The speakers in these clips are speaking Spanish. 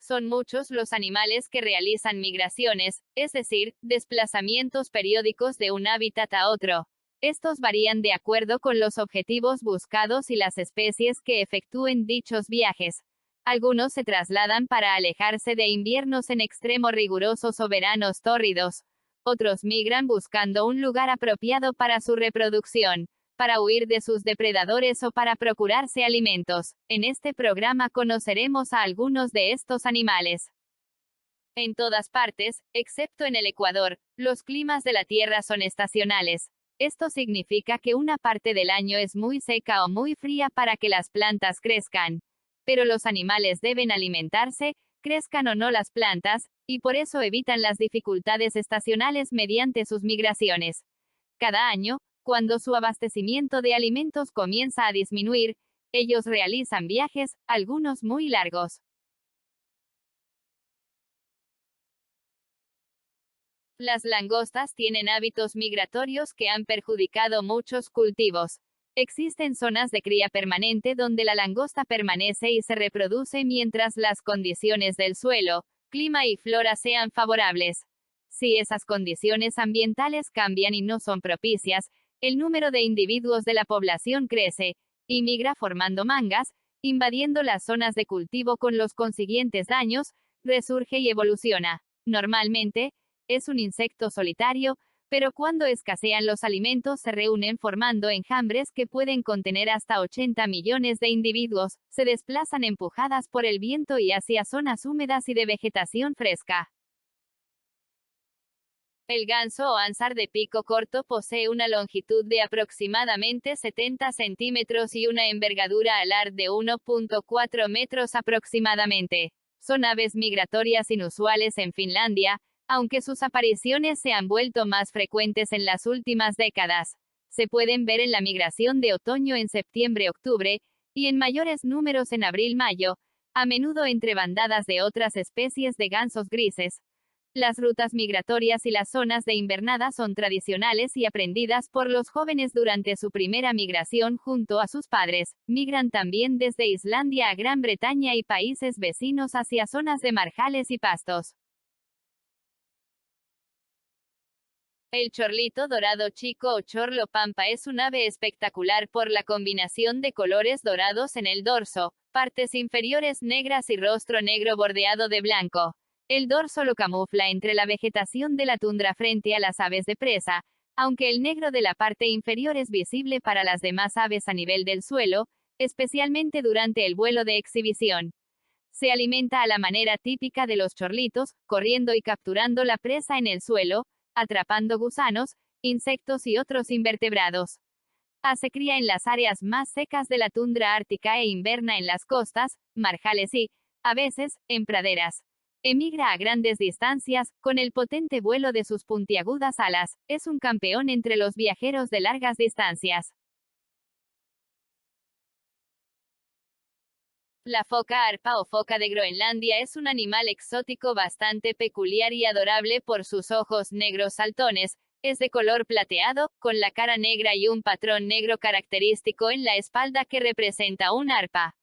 Son muchos los animales que realizan migraciones, es decir, desplazamientos periódicos de un hábitat a otro. Estos varían de acuerdo con los objetivos buscados y las especies que efectúen dichos viajes. Algunos se trasladan para alejarse de inviernos en extremo rigurosos o veranos tórridos. Otros migran buscando un lugar apropiado para su reproducción, para huir de sus depredadores o para procurarse alimentos. En este programa conoceremos a algunos de estos animales. En todas partes, excepto en el Ecuador, los climas de la Tierra son estacionales. Esto significa que una parte del año es muy seca o muy fría para que las plantas crezcan. Pero los animales deben alimentarse, crezcan o no las plantas, y por eso evitan las dificultades estacionales mediante sus migraciones. Cada año, cuando su abastecimiento de alimentos comienza a disminuir, ellos realizan viajes, algunos muy largos. Las langostas tienen hábitos migratorios que han perjudicado muchos cultivos. Existen zonas de cría permanente donde la langosta permanece y se reproduce mientras las condiciones del suelo, clima y flora sean favorables. Si esas condiciones ambientales cambian y no son propicias, el número de individuos de la población crece, y migra formando mangas, invadiendo las zonas de cultivo con los consiguientes daños, resurge y evoluciona. Normalmente, es un insecto solitario, pero cuando escasean los alimentos se reúnen formando enjambres que pueden contener hasta 80 millones de individuos, se desplazan empujadas por el viento y hacia zonas húmedas y de vegetación fresca. El ganso o ánsar de pico corto posee una longitud de aproximadamente 70 centímetros y una envergadura alar de 1.4 metros aproximadamente. Son aves migratorias inusuales en Finlandia, aunque sus apariciones se han vuelto más frecuentes en las últimas décadas. Se pueden ver en la migración de otoño en septiembre-octubre, y en mayores números en abril-mayo, a menudo entre bandadas de otras especies de gansos grises. Las rutas migratorias y las zonas de invernada son tradicionales y aprendidas por los jóvenes durante su primera migración junto a sus padres. Migran también desde Islandia a Gran Bretaña y países vecinos hacia zonas de marjales y pastos. El chorlito dorado chico o chorlo pampa es un ave espectacular por la combinación de colores dorados en el dorso, partes inferiores negras y rostro negro bordeado de blanco. El dorso lo camufla entre la vegetación de la tundra frente a las aves de presa, aunque el negro de la parte inferior es visible para las demás aves a nivel del suelo, especialmente durante el vuelo de exhibición. Se alimenta a la manera típica de los chorlitos, corriendo y capturando la presa en el suelo, atrapando gusanos, insectos y otros invertebrados. Hace cría en las áreas más secas de la tundra ártica e inverna en las costas, marjales y, a veces, en praderas. Emigra a grandes distancias, con el potente vuelo de sus puntiagudas alas, es un campeón entre los viajeros de largas distancias. La foca arpa o foca de Groenlandia es un animal exótico bastante peculiar y adorable por sus ojos negros saltones. Es de color plateado, con la cara negra y un patrón negro característico en la espalda que representa un arpa.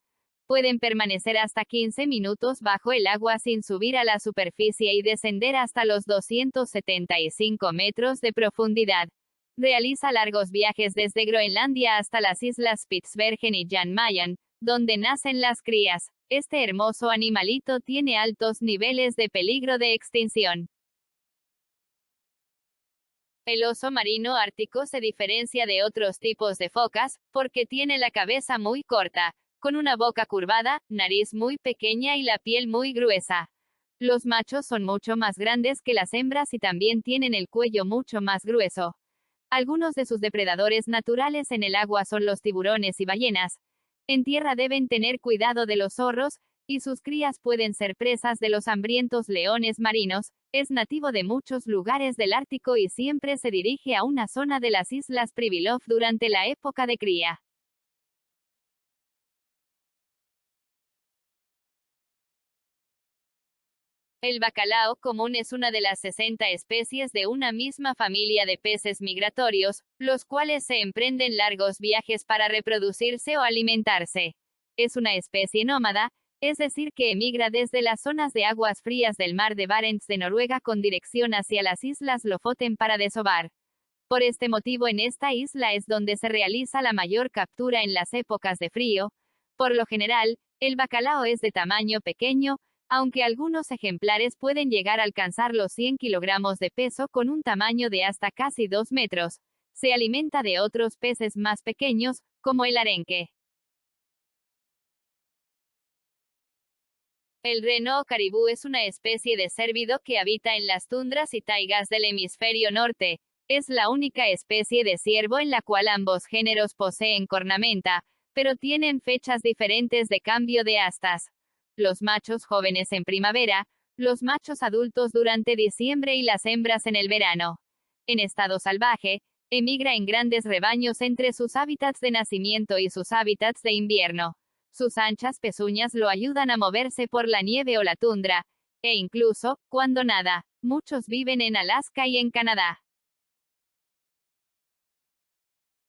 Pueden permanecer hasta 15 minutos bajo el agua sin subir a la superficie y descender hasta los 275 metros de profundidad. Realiza largos viajes desde Groenlandia hasta las islas Spitsbergen y Jan Mayen, donde nacen las crías. Este hermoso animalito tiene altos niveles de peligro de extinción. El oso marino ártico se diferencia de otros tipos de focas, porque tiene la cabeza muy corta, con una boca curvada, nariz muy pequeña y la piel muy gruesa. Los machos son mucho más grandes que las hembras y también tienen el cuello mucho más grueso. Algunos de sus depredadores naturales en el agua son los tiburones y ballenas. En tierra deben tener cuidado de los zorros, y sus crías pueden ser presas de los hambrientos leones marinos. Es nativo de muchos lugares del Ártico y siempre se dirige a una zona de las Islas Pribilofs durante la época de cría. El bacalao común es una de las 60 especies de una misma familia de peces migratorios, los cuales se emprenden largos viajes para reproducirse o alimentarse. Es una especie nómada, es decir que emigra desde las zonas de aguas frías del mar de Barents de Noruega con dirección hacia las islas Lofoten para desovar. Por este motivo en esta isla es donde se realiza la mayor captura en las épocas de frío. Por lo general, el bacalao es de tamaño pequeño, aunque algunos ejemplares pueden llegar a alcanzar los 100 kilogramos de peso con un tamaño de hasta casi 2 metros. Se alimenta de otros peces más pequeños, como el arenque. El reno o caribú es una especie de cérvido que habita en las tundras y taigas del hemisferio norte. Es la única especie de ciervo en la cual ambos géneros poseen cornamenta, pero tienen fechas diferentes de cambio de astas. Los machos jóvenes en primavera, los machos adultos durante diciembre y las hembras en el verano. En estado salvaje, emigra en grandes rebaños entre sus hábitats de nacimiento y sus hábitats de invierno. Sus anchas pezuñas lo ayudan a moverse por la nieve o la tundra, e incluso, cuando nada. Muchos viven en Alaska y en Canadá.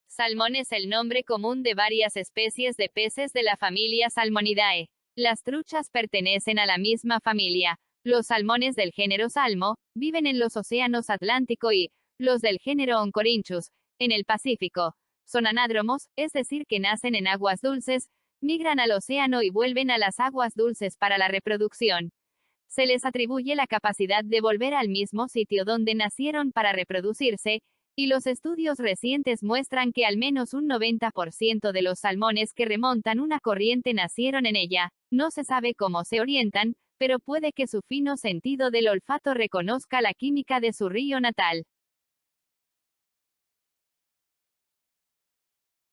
Salmón es el nombre común de varias especies de peces de la familia Salmonidae. Las truchas pertenecen a la misma familia. Los salmones del género Salmo viven en los océanos Atlántico y los del género Oncorhynchus en el Pacífico. Son anádromos, es decir que nacen en aguas dulces, migran al océano y vuelven a las aguas dulces para la reproducción. Se les atribuye la capacidad de volver al mismo sitio donde nacieron para reproducirse, y los estudios recientes muestran que al menos un 90% de los salmones que remontan una corriente nacieron en ella. No se sabe cómo se orientan, pero puede que su fino sentido del olfato reconozca la química de su río natal.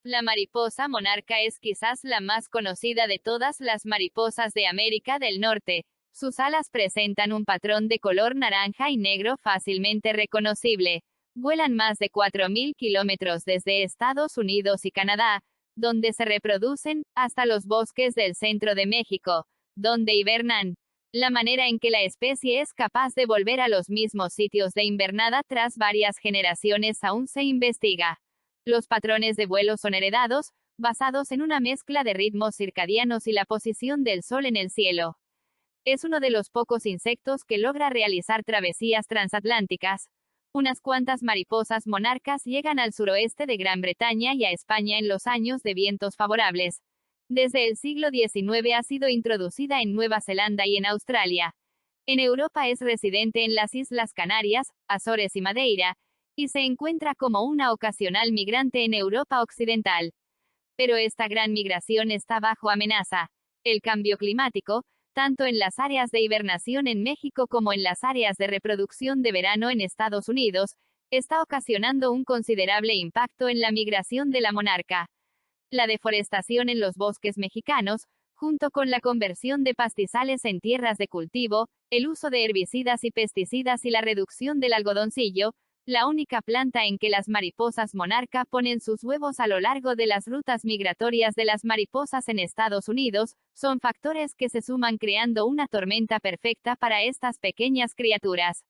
La mariposa monarca es quizás la más conocida de todas las mariposas de América del Norte. Sus alas presentan un patrón de color naranja y negro fácilmente reconocible. Vuelan más de 4.000 kilómetros desde Estados Unidos y Canadá, donde se reproducen, hasta los bosques del centro de México, donde hibernan. La manera en que la especie es capaz de volver a los mismos sitios de invernada tras varias generaciones aún se investiga. Los patrones de vuelo son heredados, basados en una mezcla de ritmos circadianos y la posición del sol en el cielo. Es uno de los pocos insectos que logra realizar travesías transatlánticas. Unas cuantas mariposas monarcas llegan al suroeste de Gran Bretaña y a España en los años de vientos favorables. Desde el siglo XIX ha sido introducida en Nueva Zelanda y en Australia. En Europa es residente en las Islas Canarias, Azores y Madeira, y se encuentra como una ocasional migrante en Europa Occidental. Pero esta gran migración está bajo amenaza. El cambio climático, tanto en las áreas de hibernación en México como en las áreas de reproducción de verano en Estados Unidos, está ocasionando un considerable impacto en la migración de la monarca. La deforestación en los bosques mexicanos, junto con la conversión de pastizales en tierras de cultivo, el uso de herbicidas y pesticidas y la reducción del algodoncillo, la única planta en que las mariposas monarca ponen sus huevos a lo largo de las rutas migratorias de las mariposas en Estados Unidos, son factores que se suman creando una tormenta perfecta para estas pequeñas criaturas.